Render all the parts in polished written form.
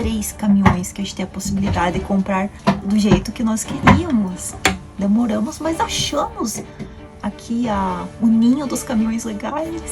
3 caminhões que a gente tem a possibilidade de comprar do jeito que nós queríamos. Demoramos, mas achamos aqui o ninho dos caminhões legais.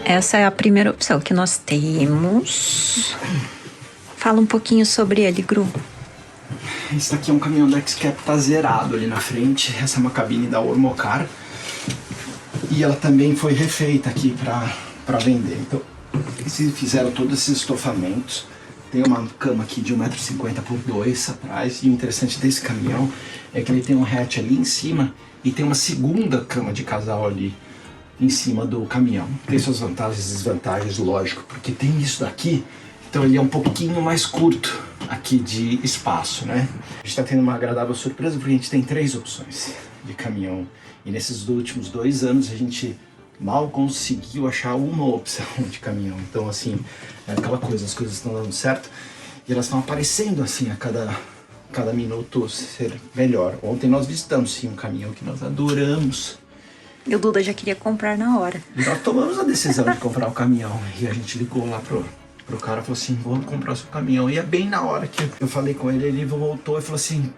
Essa é a primeira opção que nós temos. Fala um pouquinho sobre ele, Gru. Esse daqui é um caminhão da X-Cab, tá zerado ali na frente. Essa é uma cabine da Ormocar. E ela também foi refeita aqui pra vender. Então, eles fizeram todos esses estofamentos. Tem uma cama aqui de 1,50 m por 2 atrás. E o interessante desse caminhão é que ele tem um hatch ali em cima e tem uma segunda cama de casal ali em cima do caminhão. Tem suas vantagens e desvantagens, lógico, porque tem isso daqui, então ele é um pouquinho mais curto aqui de espaço, né? A gente tá tendo uma agradável surpresa porque a gente tem 3 opções de caminhão e nesses últimos 2 anos a gente mal conseguiu achar uma opção de caminhão. Então assim, é aquela coisa, as coisas estão dando certo e elas estão aparecendo assim a cada minuto ser melhor. Ontem nós visitamos sim um caminhão que nós adoramos. E o Duda já queria comprar na hora. Nós tomamos a decisão de comprar o caminhão e a gente ligou lá pro cara e falou assim, vamos comprar o seu caminhão. E é bem na hora que eu falei com ele, ele voltou e falou assim,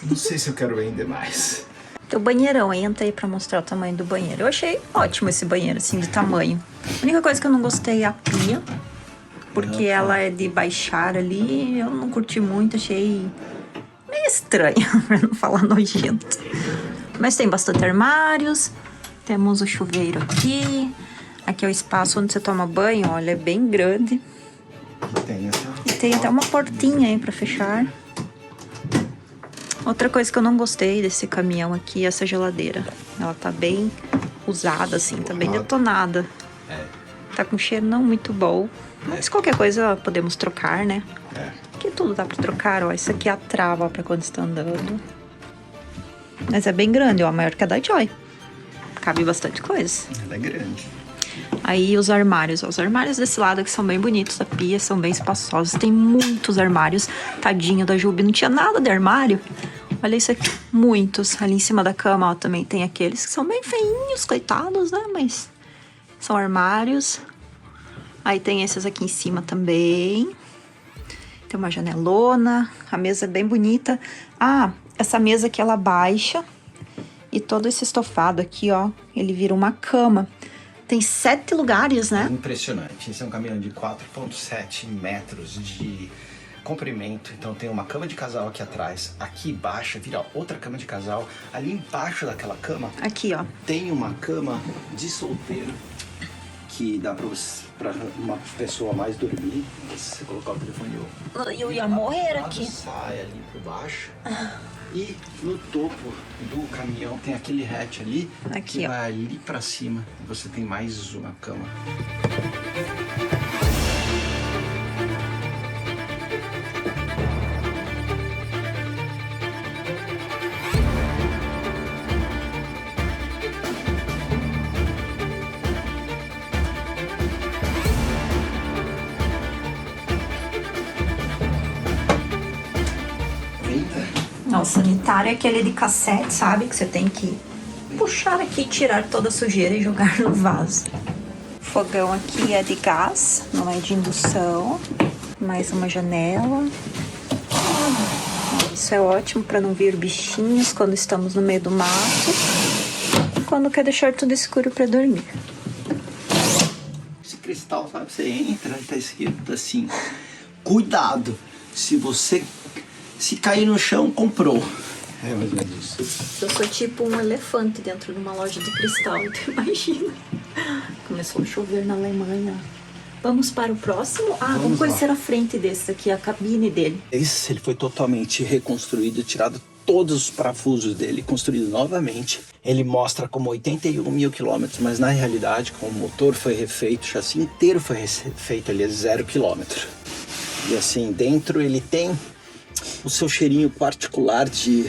não sei se eu quero vender mais. O banheirão, entra aí pra mostrar o tamanho do banheiro. Eu achei ótimo esse banheiro, assim, de tamanho. A única coisa que eu não gostei é a pia, porque ela é de baixar ali, eu não curti muito, achei meio estranho, pra não falar nojento. Mas tem bastante armários, temos o chuveiro aqui. Aqui é o espaço onde você toma banho, olha, é bem grande. E tem até uma portinha aí pra fechar. Outra coisa que eu não gostei desse caminhão aqui é essa geladeira. Ela tá bem usada, assim, tá bem detonada. Tá com cheiro não muito bom. Mas qualquer coisa podemos trocar, né? Aqui tudo dá pra trocar, ó. Isso aqui é a trava pra quando você tá andando. Mas é bem grande, ó, maior que a da Joy. Cabe bastante coisa. Ela é grande. Aí os armários, ó, os armários desse lado que são bem bonitos, a pia, são bem espaçosos. Tem muitos armários. Tadinho da Jubi, não tinha nada de armário. Olha isso aqui, muitos. Ali em cima da cama, ó, também tem aqueles que são bem feinhos, coitados, né? Mas são armários. Aí tem esses aqui em cima também. Tem uma janelona, a mesa é bem bonita. Ah, essa mesa aqui, ela baixa e todo esse estofado aqui, ó, ele vira uma cama. Tem 7 lugares, né? Impressionante. Esse é um caminhão de 4,7 metros de comprimento. Então tem uma cama de casal aqui atrás. Aqui embaixo vira outra cama de casal. Ali embaixo daquela cama, aqui, ó, tem uma cama de solteiro que dá pra uma pessoa mais dormir. Se você colocar o telefone, eu ia morrer aqui. Sai ali por baixo. E no topo do caminhão tem aquele hatch ali, aqui, que ó, vai ali pra cima. Você tem mais uma cama. Não, o sanitário é aquele de cassete, sabe? Que você tem que puxar aqui, tirar toda a sujeira e jogar no vaso. O fogão aqui é de gás, não é de indução. Mais uma janela. Isso é ótimo para não vir bichinhos quando estamos no meio do mato. E quando quer deixar tudo escuro para dormir. Esse cristal, sabe? Você entra e tá escrito assim: cuidado, se cair no chão, comprou. É mais ou menos isso. Eu sou tipo um elefante dentro de uma loja de cristal, então imagina. Começou a chover na Alemanha. Vamos para o próximo? Vamos conhecer lá a frente desse aqui, a cabine dele. Esse, ele foi totalmente reconstruído, tirado todos os parafusos dele, construído novamente. Ele mostra como 81 mil quilômetros, mas na realidade, como o motor foi refeito, o chassi inteiro foi refeito, ele é 0 quilômetro. E assim, dentro ele tem o seu cheirinho particular de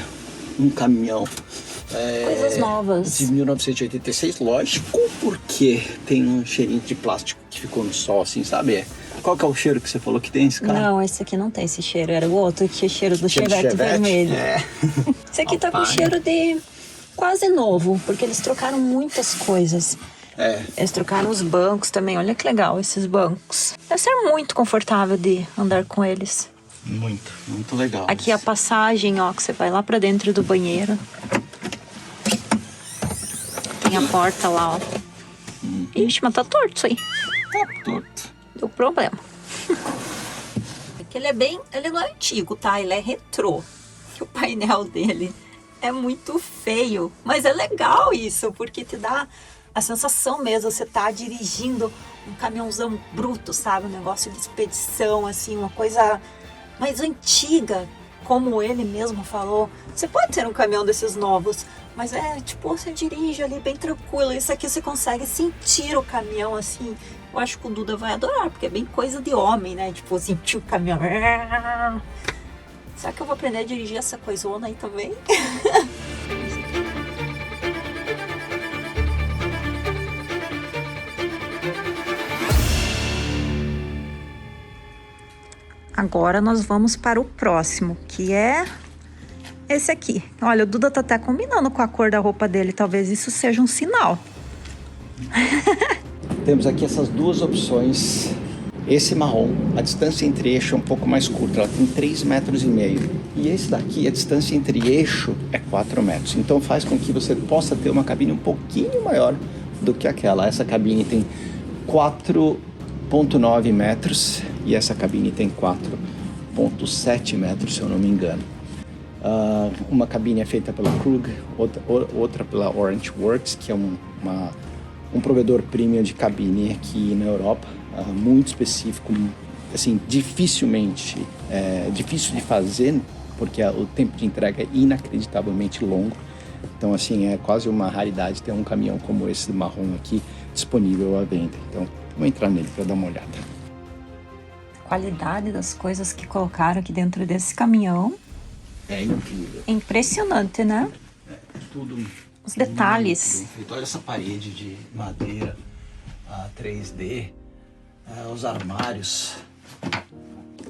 um caminhão Coisas novas. De 1986, lógico, porque tem um cheirinho de plástico que ficou no sol, assim, sabe? Qual que é o cheiro que você falou que tem esse carro? Não, esse aqui não tem esse cheiro. Era o outro que tinha cheiro do Cheiro de Chevette vermelho. É. Esse aqui tá com cheiro de quase novo, porque eles trocaram muitas coisas. É. Eles trocaram os bancos também. Olha que legal esses bancos. Deve ser muito confortável de andar com eles. Muito, muito legal. Aqui a passagem, ó, que você vai lá pra dentro do banheiro. Tem a porta lá, ó. Ixi, mas tá torto isso aí. Tá torto. Deu problema. Ele ele não é antigo, tá? Ele é retrô. O painel dele é muito feio. Mas é legal isso, porque te dá a sensação mesmo. Você tá dirigindo um caminhãozão bruto, sabe? Um negócio de expedição, assim, uma coisa mais antiga. Como ele mesmo falou, você pode ter um caminhão desses novos, mas é tipo, você dirige ali bem tranquilo. Isso aqui você consegue sentir o caminhão, assim. Eu acho que o Duda vai adorar, porque é bem coisa de homem, né? Tipo, sentir o caminhão. Será que eu vou aprender a dirigir essa coisona aí também? Agora nós vamos para o próximo, que é esse aqui. Olha, o Duda tá até combinando com a cor da roupa dele. Talvez isso seja um sinal. Temos aqui essas duas opções. Esse marrom, a distância entre eixo é um pouco mais curta, ela tem 3,5 metros. E esse daqui, a distância entre eixo é 4 metros. Então faz com que você possa ter uma cabine um pouquinho maior do que aquela. Essa cabine tem 4,9 metros e essa cabine tem 4,7 metros, se eu não me engano. Uma cabine é feita pela Krug, outra pela Orange Works, que é um provedor premium de cabine aqui na Europa, muito específico, assim, difícil de fazer, porque o tempo de entrega é inacreditavelmente longo. Então, assim, é quase uma raridade ter um caminhão como esse marrom aqui disponível à venda. Então, vou entrar nele para dar uma olhada. A qualidade das coisas que colocaram aqui dentro desse caminhão é incrível. é impressionante, né? Tudo. Os detalhes. Olha essa parede de madeira 3D, os armários.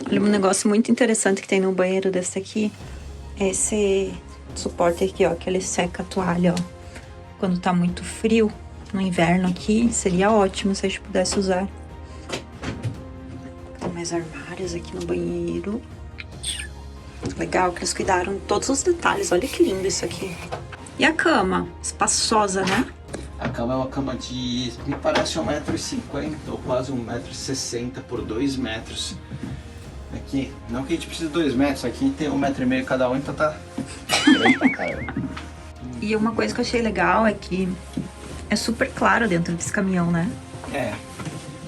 Olha, um negócio muito interessante que tem no banheiro desse aqui é esse suporte aqui, ó, que ele seca a toalha, ó. Quando tá muito frio, no inverno aqui, seria ótimo se a gente pudesse usar. Tem mais armários aqui no banheiro. Legal que eles cuidaram de todos os detalhes. Olha que lindo isso aqui. E a cama? Espaçosa, né? A cama é uma cama de... me parece 1,50 m ou quase 1,60 m por 2 metros. Aqui, não que a gente precise de 2 metros, aqui tem 1,5 m cada um, então tá grande pra caramba. E uma coisa que eu achei legal é que é super claro dentro desse caminhão, né? É.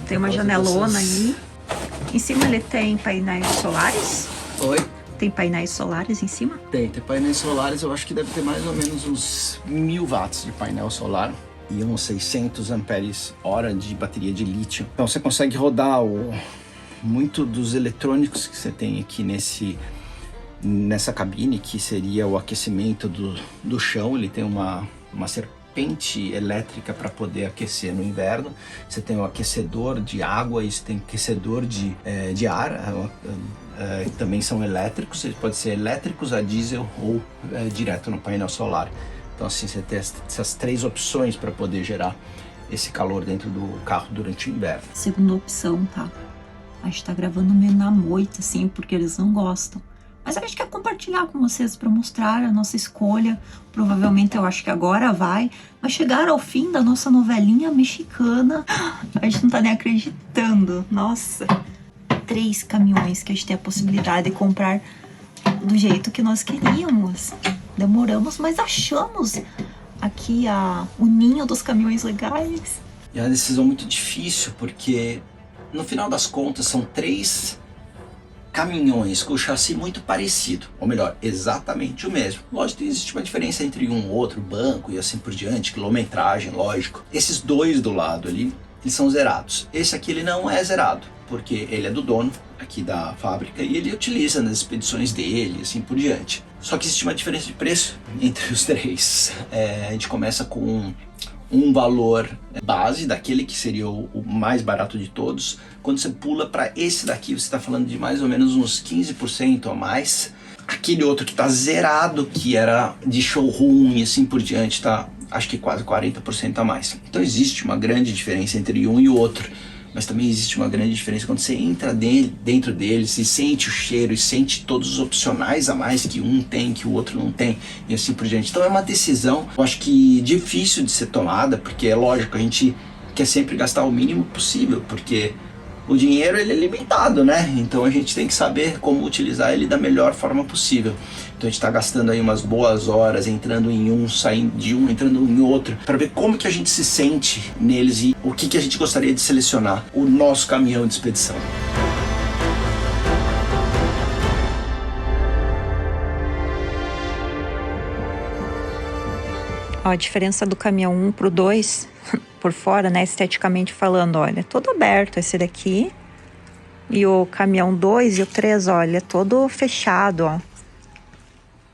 Tem uma janelona aí. Em cima ele tem painéis solares. Oi? Tem painéis solares em cima? Tem painéis solares, eu acho que deve ter mais ou menos uns 1000 watts de painel solar e uns 600 amperes-hora de bateria de lítio. Então você consegue rodar muito dos eletrônicos que você tem aqui nessa cabine, que seria o aquecimento do chão. Ele tem uma serpente elétrica para poder aquecer no inverno. Você tem o aquecedor de água e você tem aquecedor de ar. Também são elétricos, pode ser elétricos a diesel ou direto no painel solar. Então assim, você tem essas 3 opções para poder gerar esse calor dentro do carro durante o inverno. Segunda opção, tá? A gente tá gravando meio na moita, assim, porque eles não gostam. Mas a gente quer compartilhar com vocês para mostrar a nossa escolha. Provavelmente eu acho que agora vai chegar ao fim da nossa novelinha mexicana. A gente não tá nem acreditando. Nossa! 3 caminhões que a gente tem a possibilidade de comprar do jeito que nós queríamos. Demoramos, mas achamos aqui o ninho dos caminhões legais. E é uma decisão muito difícil, porque no final das contas são 3 caminhões com o chassi muito parecido, ou melhor, exatamente o mesmo. Lógico que existe uma diferença entre um ou outro, banco e assim por diante, quilometragem, lógico. Esses 2 do lado ali eles são zerados. Esse aqui ele não é zerado, porque ele é do dono aqui da fábrica e ele utiliza nas expedições dele e assim por diante. Só que existe uma diferença de preço entre os três. A gente começa com um valor base, daquele que seria o mais barato de todos. Quando você pula para esse daqui, você está falando de mais ou menos uns 15% a mais. Aquele outro que está zerado, que era de showroom e assim por diante, tá, acho que quase 40% a mais. Então existe uma grande diferença entre um e o outro, mas também existe uma grande diferença quando você entra dentro deles e sente o cheiro e sente todos os opcionais a mais que um tem, que o outro não tem e assim por diante. Então é uma decisão, eu acho que difícil de ser tomada, porque é lógico, a gente quer sempre gastar o mínimo possível, porque o dinheiro ele é limitado, né? Então a gente tem que saber como utilizar ele da melhor forma possível. Então a gente está gastando aí umas boas horas entrando em um, saindo de um, entrando em outro, para ver como que a gente se sente neles e o que a gente gostaria de selecionar o nosso caminhão de expedição. Ó, a diferença do caminhão 1 pro 2, por fora, né, esteticamente falando, olha, é todo aberto esse daqui. E o caminhão 2 e o 3, olha, é todo fechado, ó.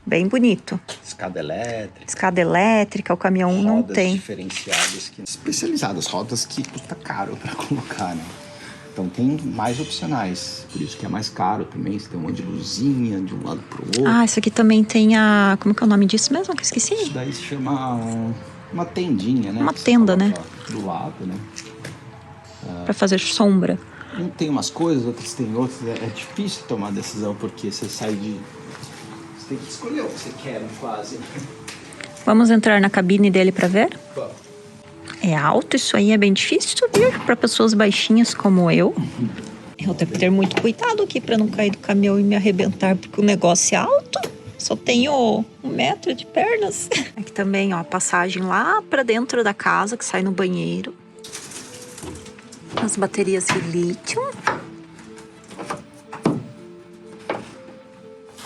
Bem bonito. Escada elétrica. Escada elétrica, o caminhão 1 não tem. Rodas diferenciadas, especializadas, rodas que custa caro para colocar, né? Então tem mais opcionais, por isso que é mais caro também. Você tem um monte de luzinha de um lado pro outro. Ah, isso aqui também tem a... Como que é o nome disso mesmo que eu esqueci? Isso daí se chama uma tendinha, né? Uma tenda, né? Do lado, né? Pra fazer sombra. Um tem umas coisas, outros tem outras. É difícil tomar decisão, porque você sai de... Você tem que escolher o que você quer, quase. Vamos entrar na cabine dele pra ver? Vamos. É alto, isso aí é bem difícil de subir para pessoas baixinhas como eu. Eu tenho que ter muito cuidado aqui para não cair do caminhão e me arrebentar, porque o negócio é alto. Só tenho 1 metro de pernas. Aqui também, ó, a passagem lá para dentro da casa, que sai no banheiro. As baterias de lítio.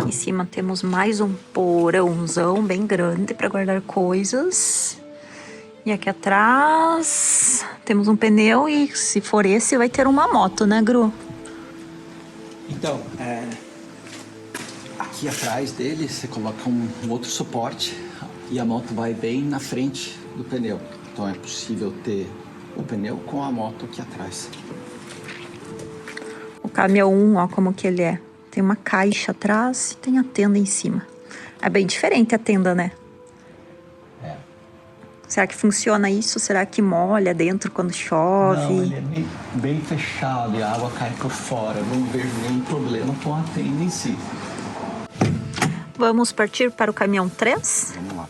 Em cima temos mais um porãozão bem grande para guardar coisas. E aqui atrás temos um pneu e se for esse vai ter uma moto, né, Gru? Então, aqui atrás dele você coloca um outro suporte e a moto vai bem na frente do pneu. Então é possível ter o pneu com a moto aqui atrás. O caminhão 1, ó como que ele é. Tem uma caixa atrás e tem a tenda em cima. É bem diferente a tenda, né? Será que funciona isso? Será que molha dentro quando chove? Não, ele é bem fechado e a água cai por fora. Não vejo nenhum problema com a tenda em si. Vamos partir para o caminhão 3? Vamos lá.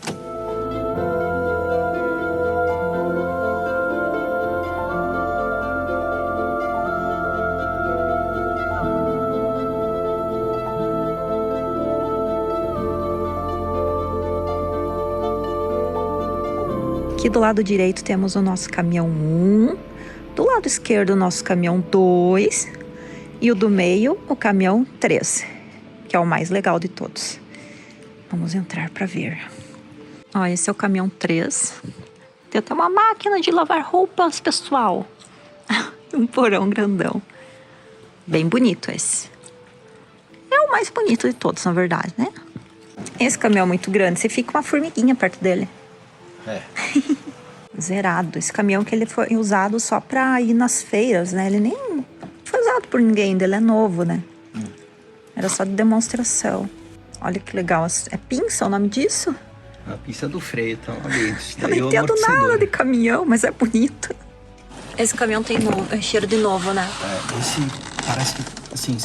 Aqui do lado direito temos o nosso caminhão 1, do lado esquerdo o nosso caminhão 2 e o do meio o caminhão 3, que é o mais legal de todos. Vamos entrar para ver. Ó, esse é o caminhão 3. Tem até uma máquina de lavar roupas, pessoal. Um porão grandão. Bem bonito esse. É o mais bonito de todos, na verdade, né? Esse caminhão é muito grande, você fica uma formiguinha perto dele. Zerado. Esse caminhão que ele foi usado só pra ir nas feiras, né? Ele nem foi usado por ninguém, ele é novo, né? Era só de demonstração. Olha que legal. É pinça o nome disso? A pinça do freio, então. Eu não entendo nada de caminhão, mas é bonito. Esse caminhão tem cheiro de novo, né? Esse parece que, assim,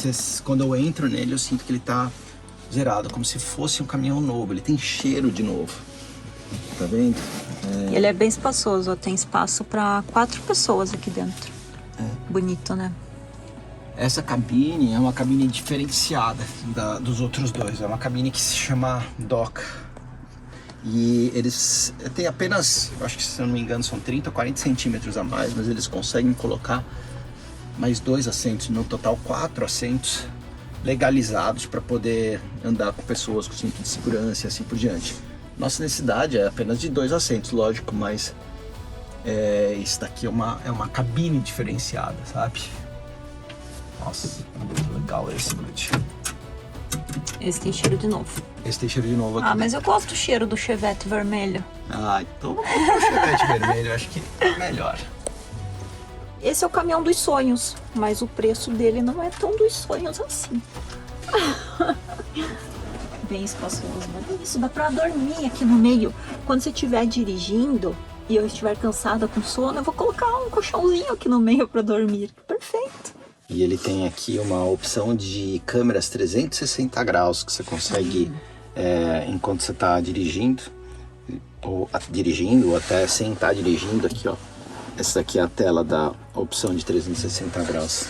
quando eu entro nele, eu sinto que ele tá zerado, como se fosse um caminhão novo. Ele tem cheiro de novo. Tá vendo? Ele é bem espaçoso, ó, tem espaço para 4 pessoas aqui dentro. Bonito, né? Essa cabine é uma cabine diferenciada dos outros dois. É uma cabine que se chama dock. E eles têm apenas, acho que se eu não me engano, são 30 ou 40 centímetros a mais, mas eles conseguem colocar mais 2 assentos, no total 4 assentos legalizados para poder andar com pessoas com cinto de segurança e assim por diante. Nossa necessidade é apenas de 2 assentos, lógico, mas Isso daqui é uma cabine diferenciada, sabe? Nossa, muito legal esse, Lud. Esse tem cheiro de novo. Esse tem cheiro de novo aqui. Ah, mas eu gosto do cheiro do Chevette vermelho. Ah, então vamos comprar o Chevette vermelho, eu acho que é melhor. Esse é o caminhão dos sonhos, mas o preço dele não é tão dos sonhos assim. Bem espaçoso, mas isso dá pra dormir aqui no meio. Quando você estiver dirigindo e eu estiver cansada com sono, eu vou colocar um colchãozinho aqui no meio pra dormir. Perfeito. E ele tem aqui uma opção de câmeras 360 graus que você consegue, enquanto você está dirigindo, ou até sem estar dirigindo aqui, ó. Essa daqui é a tela da opção de 360 graus.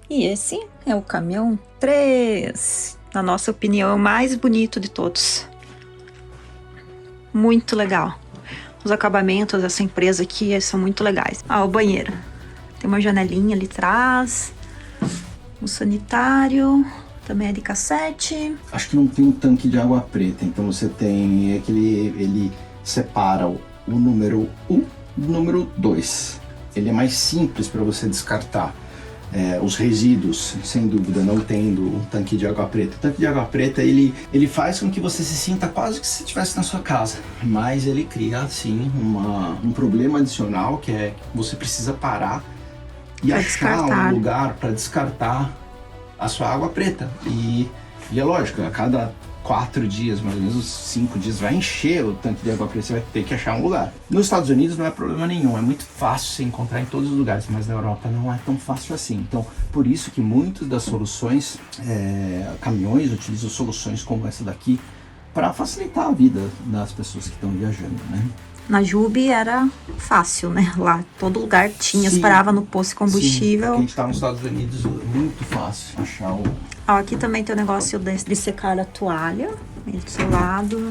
E esse é o caminhão 3, na nossa opinião, o mais bonito de todos. Muito legal. Os acabamentos dessa empresa aqui são muito legais. Ah, o banheiro. Tem uma janelinha ali atrás. O sanitário também é de cassete. Acho que não tem um tanque de água preta, então você tem ele separa o número 1 do número 2. Ele é mais simples para você descartar os resíduos, sem dúvida, não tendo um tanque de água preta. O tanque de água preta, ele faz com que você se sinta quase que se estivesse na sua casa, mas ele cria, sim, um problema adicional, que é que você precisa parar e achar um lugar para descartar a sua água preta. E é lógico, a cada 4 dias, mais ou menos 5 dias, vai encher o tanque de água preta, você vai ter que achar um lugar. Nos Estados Unidos não é problema nenhum, é muito fácil se encontrar em todos os lugares, mas na Europa não é tão fácil assim. Então, por isso que muitas das soluções, caminhões utilizam soluções como essa daqui para facilitar a vida das pessoas que estão viajando, né? Na Jubi era fácil, né? Lá todo lugar tinha, você parava no posto de combustível. Sim, a gente tá nos Estados Unidos, é muito fácil achar o... Ó, aqui também tem o negócio de secar a toalha, do seu lado.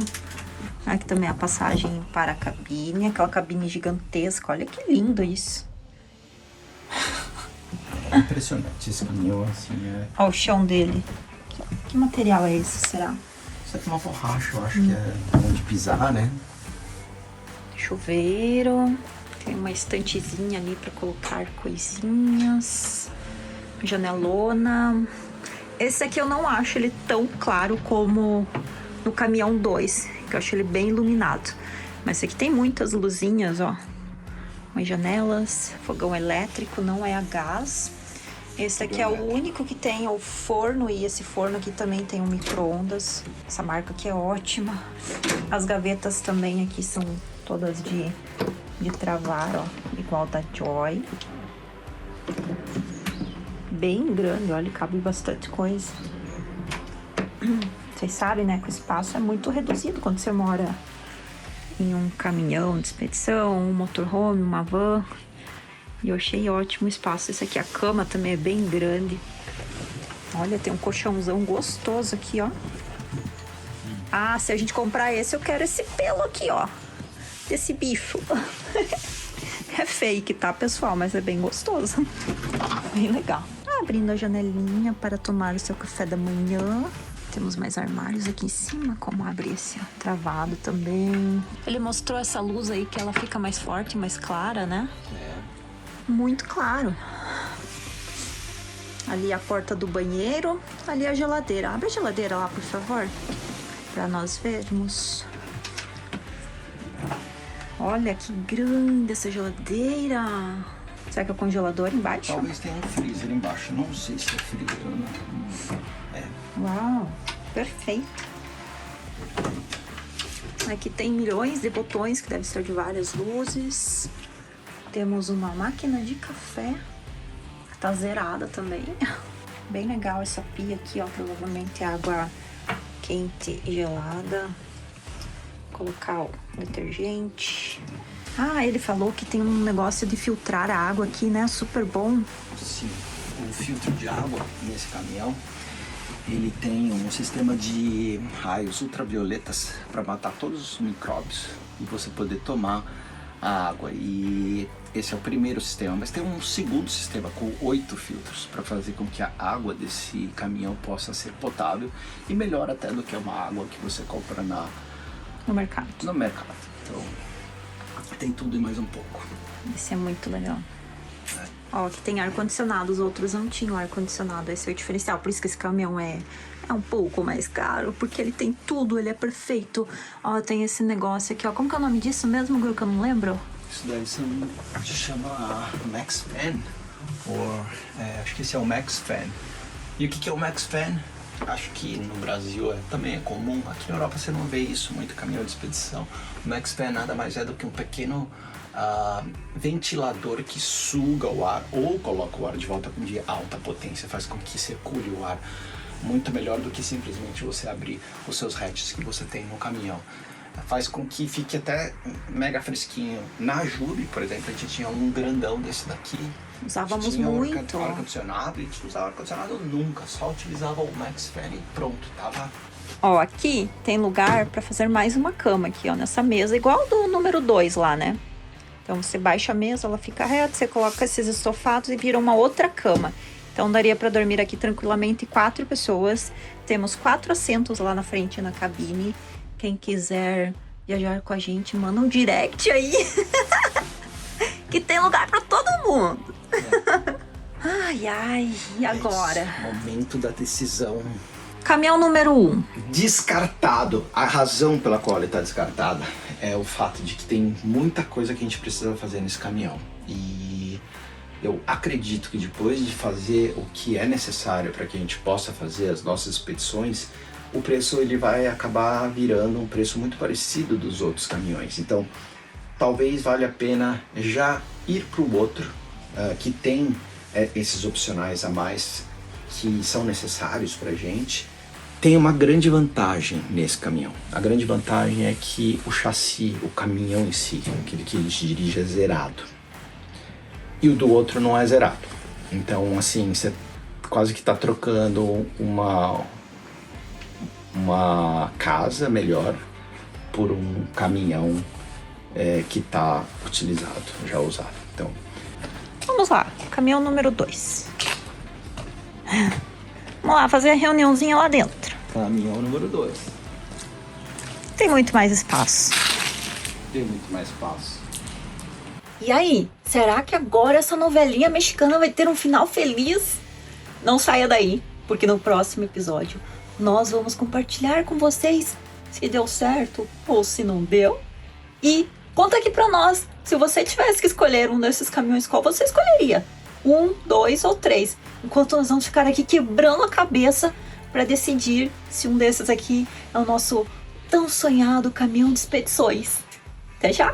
Aqui também a passagem para a cabine, aquela cabine gigantesca. Olha que lindo isso. É impressionante esse caminhão, assim, Ó, o chão dele. Que material é esse, será? Isso aqui é uma borracha, eu acho que é onde pisar, né? Chuveiro, tem uma estantezinha ali para colocar coisinhas, janelona. Esse aqui eu não acho ele tão claro como no caminhão 2, que eu acho ele bem iluminado. Mas esse aqui tem muitas luzinhas, ó. Umas janelas, fogão elétrico, não é a gás. Esse aqui é o único que tem o forno, e esse forno aqui também tem um micro-ondas. Essa marca aqui é ótima. As gavetas também aqui são todas de travar, ó, igual da Joy. Bem grande, olha, cabe bastante coisa. Vocês sabem, né, que o espaço é muito reduzido quando você mora em um caminhão de expedição, um motorhome, uma van. E eu achei ótimo o espaço. Esse aqui, a cama também é bem grande. Olha, tem um colchãozão gostoso aqui, ó. Ah, se a gente comprar esse, eu quero esse pelo aqui, ó. Desse bicho. É fake, tá, pessoal? Mas é bem gostoso. Bem legal. Abrindo a janelinha para tomar o seu café da manhã. Temos mais armários aqui em cima, como abrir esse travado também. Ele mostrou essa luz aí, que ela fica mais forte, mais clara, né? Muito claro. Ali a porta do banheiro, ali a geladeira. Abre a geladeira lá, por favor, para nós vermos. Olha que grande essa geladeira. Será que é o congelador embaixo? Talvez tenha um freezer embaixo. Não sei se é freezer ou não. Uau, perfeito. Aqui tem milhões de botões que devem ser de várias luzes. Temos uma máquina de café. Tá zerada também. Bem legal essa pia aqui, ó. Provavelmente água quente e gelada. Colocar o detergente. Ah, ele falou que tem um negócio de filtrar a água aqui, né? Super bom. Sim, o filtro de água nesse caminhão, ele tem um sistema de raios ultravioletas para matar todos os micróbios e você poder tomar a água. E esse é o primeiro sistema, mas tem um segundo sistema com 8 filtros para fazer com que a água desse caminhão possa ser potável e melhor até do que uma água que você compra no mercado. Então, Tem tudo e mais um pouco. Esse é muito legal. Ó, aqui tem ar-condicionado, os outros não tinham ar-condicionado, esse é o diferencial. Por isso que esse caminhão é um pouco mais caro, porque ele tem tudo, ele é perfeito. Ó, tem esse negócio aqui, ó. Como que é o nome disso mesmo, Gru, que eu não lembro? Isso daí se chama Max Fan. Acho que esse é o Max Fan. E o que é o Max Fan? Acho que no Brasil também é comum. Aqui na Europa você não vê isso, muito caminhão de expedição. O Max Fan nada mais é do que um pequeno ventilador que suga o ar ou coloca o ar de volta de alta potência, faz com que circule o ar muito melhor do que simplesmente você abrir os seus hatches que você tem no caminhão. Faz com que fique até mega fresquinho. Na Juve, por exemplo, a gente tinha um grandão desse daqui. Usávamos muito. Ar-condicionado, e a gente não usava ar-condicionado nunca, só utilizava o Max Fan e pronto, tava. Ó, aqui tem lugar pra fazer mais uma cama aqui, ó, nessa mesa, igual do número 2 lá, né? Então você baixa a mesa, ela fica reta, você coloca esses estofados e vira uma outra cama. Então daria para dormir aqui tranquilamente 4 pessoas. Temos 4 assentos lá na frente na cabine. Quem quiser viajar com a gente, manda um direct aí. Que tem lugar para todo mundo. Ai, ai, e agora? Momento da decisão. Caminhão número 1. Descartado. A razão pela qual ele está descartado é o fato de que tem muita coisa que a gente precisa fazer nesse caminhão. E eu acredito que depois de fazer o que é necessário para que a gente possa fazer as nossas expedições, o preço ele vai acabar virando um preço muito parecido dos outros caminhões. Então, talvez valha a pena já ir para o outro, que tem esses opcionais a mais que são necessários para a gente. Tem uma grande vantagem nesse caminhão. A grande vantagem é que o chassi, o caminhão em si, aquele que ele dirige, é zerado. E o do outro não é zerado. Então, assim, você quase que está trocando uma casa melhor por um caminhão que está utilizado, já usado. Então, vamos lá, caminhão número 2. Vamos lá, fazer a reuniãozinha lá dentro. caminhão número 2. Tem muito mais espaço. Tem muito mais espaço. E aí, será que agora essa novelinha mexicana vai ter um final feliz? Não saia daí, porque no próximo episódio nós vamos compartilhar com vocês se deu certo ou se não deu. E conta aqui pra nós, se você tivesse que escolher um desses caminhões, qual você escolheria? 1, 2 ou 3? Enquanto nós vamos ficar aqui quebrando a cabeça para decidir se um desses aqui é o nosso tão sonhado caminhão de expedições. Até já!